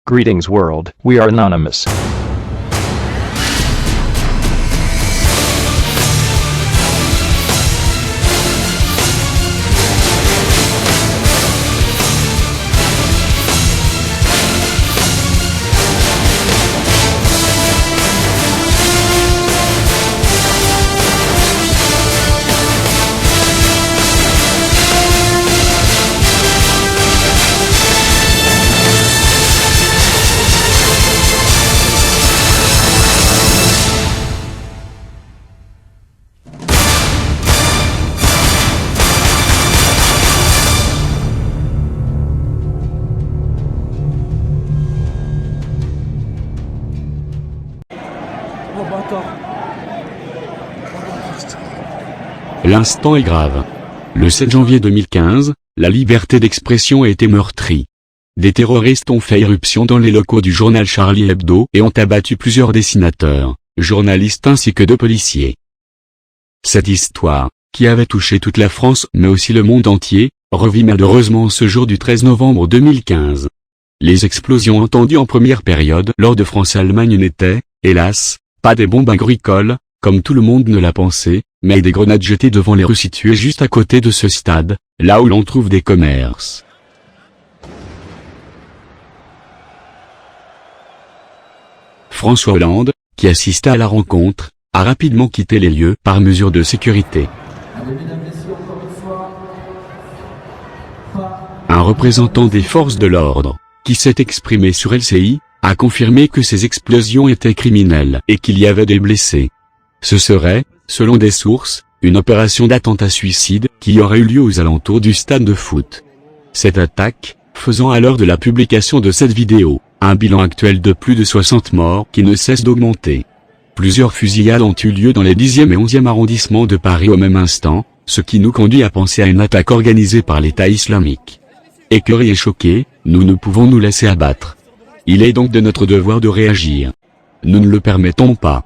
Greetings world, we are anonymous. L'instant est grave. Le 7 janvier 2015, la liberté d'expression a été meurtrie. Des terroristes ont fait irruption dans les locaux du journal Charlie Hebdo et ont abattu plusieurs dessinateurs, journalistes ainsi que 2 policiers. Cette histoire, qui avait touché toute la France mais aussi le monde entier, revit malheureusement ce jour du 13 novembre 2015. Les explosions entendues en première période lors de France-Allemagne n'étaient, hélas, pas des bombes agricoles, comme tout le monde ne l'a pensé, mais des grenades jetées devant les rues situées juste à côté de ce stade, là où l'on trouve des commerces. François Hollande, qui assista à la rencontre, a rapidement quitté les lieux par mesure de sécurité. Un représentant des forces de l'ordre, qui s'est exprimé sur LCI, a confirmé que ces explosions étaient criminelles et qu'il y avait des blessés. Ce serait, selon des sources, une opération d'attentat-suicide qui aurait eu lieu aux alentours du stade de foot. Cette attaque, faisant à l'heure de la publication de cette vidéo, un bilan actuel de plus de 60 morts qui ne cesse d'augmenter. Plusieurs fusillades ont eu lieu dans les 10e et 11e arrondissements de Paris au même instant, ce qui nous conduit à penser à une attaque organisée par l'État islamique. Écœurés et choqués, nous ne pouvons nous laisser abattre. Il est donc de notre devoir de réagir. Nous ne le permettons pas.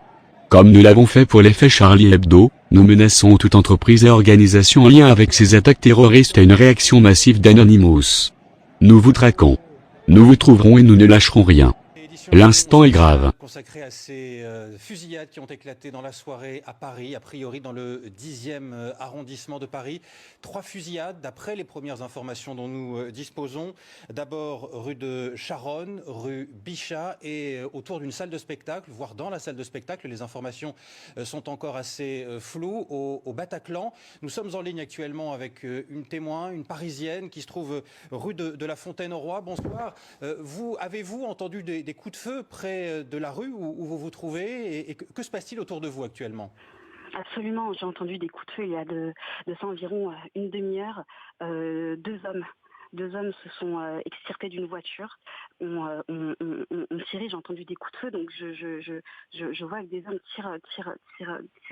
Comme nous l'avons fait pour les faits Charlie Hebdo, nous menaçons toute entreprise et organisation en lien avec ces attaques terroristes à une réaction massive d'Anonymous. Nous vous traquons. Nous vous trouverons et nous ne lâcherons rien. L'instant est grave. Consacré à ces fusillades qui ont éclaté dans la soirée à Paris, a priori dans le 10e arrondissement de Paris. 3 fusillades, d'après les premières informations dont nous disposons. D'abord rue de Charonne, rue Bichat et autour d'une salle de spectacle, voire dans la salle de spectacle. Les informations sont encore assez floues au Bataclan. Nous sommes en ligne actuellement avec une témoin, une Parisienne qui se trouve rue de la Fontaine-au-Roi. Bonsoir. Avez-vous entendu des coups de feu près de la rue où vous vous trouvez et que se passe-t-il autour de vous actuellement ? Absolument, j'ai entendu des coups de feu il y a de ça environ une demi-heure. 2 hommes se sont extirpés d'une voiture, ont tiré, j'ai entendu des coups de feu, donc je vois que des hommes tirent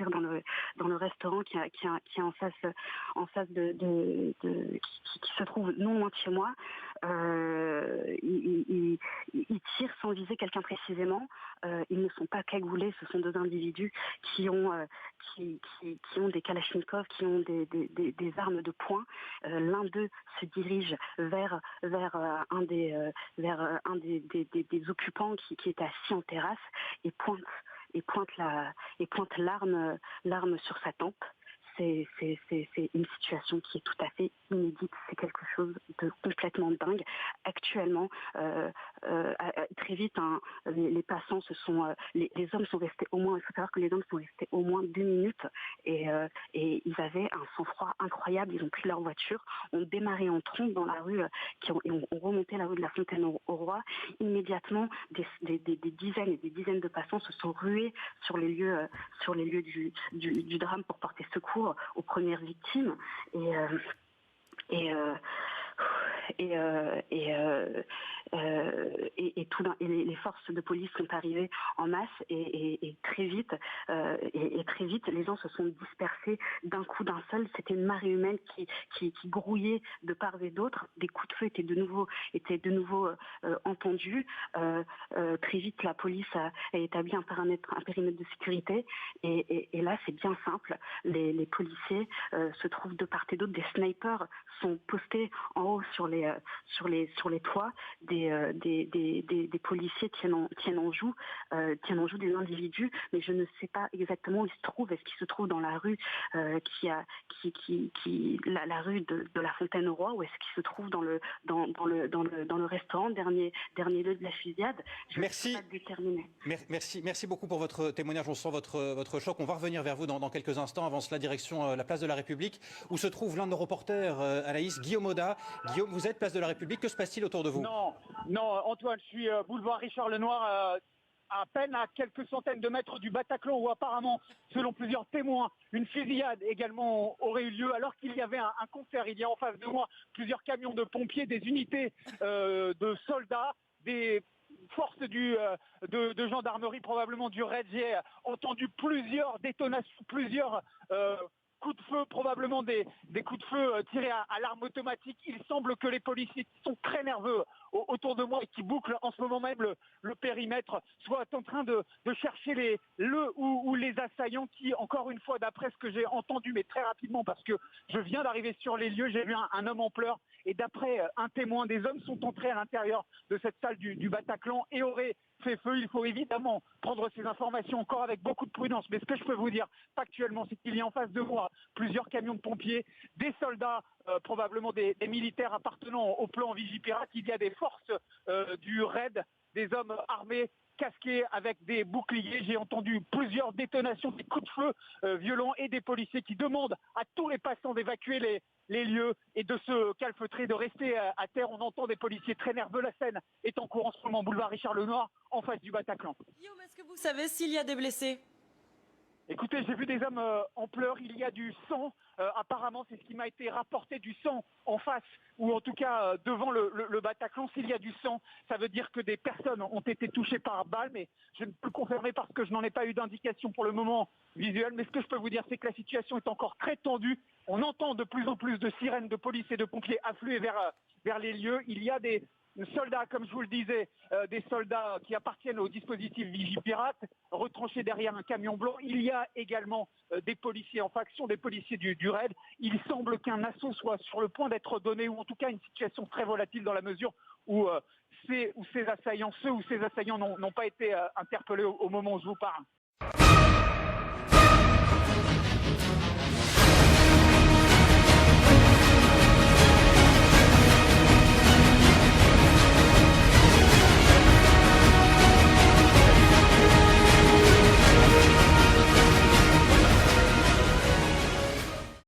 dans le restaurant qui est en face qui se trouve non loin de chez moi. Ils tirent sans viser quelqu'un précisément. Ils ne sont pas cagoulés, ce sont 2 individus qui ont des kalachnikovs, qui ont des armes de poing. L'un d'eux se dirige vers un des occupants qui est assis en terrasse et pointe l'arme sur sa tempe. C'est une situation qui est tout à fait inédite, c'est quelque chose de complètement dingue. Actuellement, très vite, les passants les hommes sont restés il faut savoir que les hommes sont restés au moins 2 minutes et ils avaient un sang-froid incroyable. Ils ont pris leur voiture, ont démarré en trombe dans la rue et ont remonté la rue de la Fontaine-au-Roi. Immédiatement, des dizaines et des dizaines de passants se sont rués sur les lieux du drame pour porter secours aux premières victimes et les forces de police sont arrivées en masse et très vite les gens se sont dispersés d'un coup d'un seul. C'était une marée humaine qui grouillait de part et d'autre. Des coups de feu étaient de nouveau entendus. Très vite la police a établi un périmètre de sécurité et là c'est bien simple. Les policiers se trouvent de part et d'autre. Des snipers sont postés en là-haut sur les toits, des policiers tiennent en joue des individus, mais je ne sais pas exactement où ils se trouvent. Est-ce qu'ils se trouvent dans la rue la rue de la Fontaine-au-Roi, ou est-ce qu'ils se trouvent dans le restaurant, dernier lieu de la fusillade? Je ne sais pas déterminer. Merci beaucoup pour votre témoignage. On sent votre choc. On va revenir vers vous dans quelques instants. Avant cela, direction la place de la République, où se trouve l'un de nos reporters, Anaïs, Guillaume Audat. Guillaume, vous êtes place de la République. Que se passe-t-il autour de vous? Non, Antoine, je suis boulevard Richard Lenoir, à peine à quelques centaines de mètres du Bataclan, où apparemment, selon plusieurs témoins, une fusillade également aurait eu lieu alors qu'il y avait un concert. Il y a en face de moi plusieurs camions de pompiers, des unités de soldats, des forces de gendarmerie, probablement du RAID. J'ai entendu plusieurs détonations, plusieurs coups de feu, probablement des coups de feu tirés à l'arme automatique. Il semble que les policiers qui sont très nerveux autour de moi et qui bouclent en ce moment même le périmètre soient en train de chercher les assaillants qui, encore une fois, d'après ce que j'ai entendu, mais très rapidement parce que je viens d'arriver sur les lieux, j'ai vu un homme en pleurs, et d'après un témoin, des hommes sont entrés à l'intérieur de cette salle du Bataclan et auraient fait feu. Il faut évidemment prendre ces informations encore avec beaucoup de prudence. Mais ce que je peux vous dire factuellement, c'est qu'il y a en face de moi plusieurs camions de pompiers, des soldats, probablement des militaires appartenant au plan Vigipirate. Il y a des forces du RAID, des hommes armés, casqués avec des boucliers. J'ai entendu plusieurs détonations, des coups de feu violents, et des policiers qui demandent à tous les passants d'évacuer les lieux et de se calfeutrer, de rester à terre. On entend des policiers très nerveux. La scène est en cours en ce moment, boulevard Richard Lenoir, en face du Bataclan. Guillaume, est-ce que vous savez s'il y a des blessés? Écoutez, j'ai vu des hommes en pleurs, il y a du sang, apparemment c'est ce qui m'a été rapporté, du sang en face, ou en tout cas devant le Bataclan. S'il y a du sang, ça veut dire que des personnes ont été touchées par balle, mais je ne peux confirmer parce que je n'en ai pas eu d'indication pour le moment visuelle. Mais ce que je peux vous dire, c'est que la situation est encore très tendue. On entend de plus en plus de sirènes de police et de pompiers affluer vers les lieux. Il y a des soldats, comme je vous le disais, des soldats qui appartiennent au dispositif Vigipirate, retranchés derrière un camion blanc. Il y a également des policiers en faction, des policiers du RAID. Il semble qu'un assaut soit sur le point d'être donné, ou en tout cas une situation très volatile, dans la mesure où ces assaillants n'ont pas été interpellés au moment où je vous parle.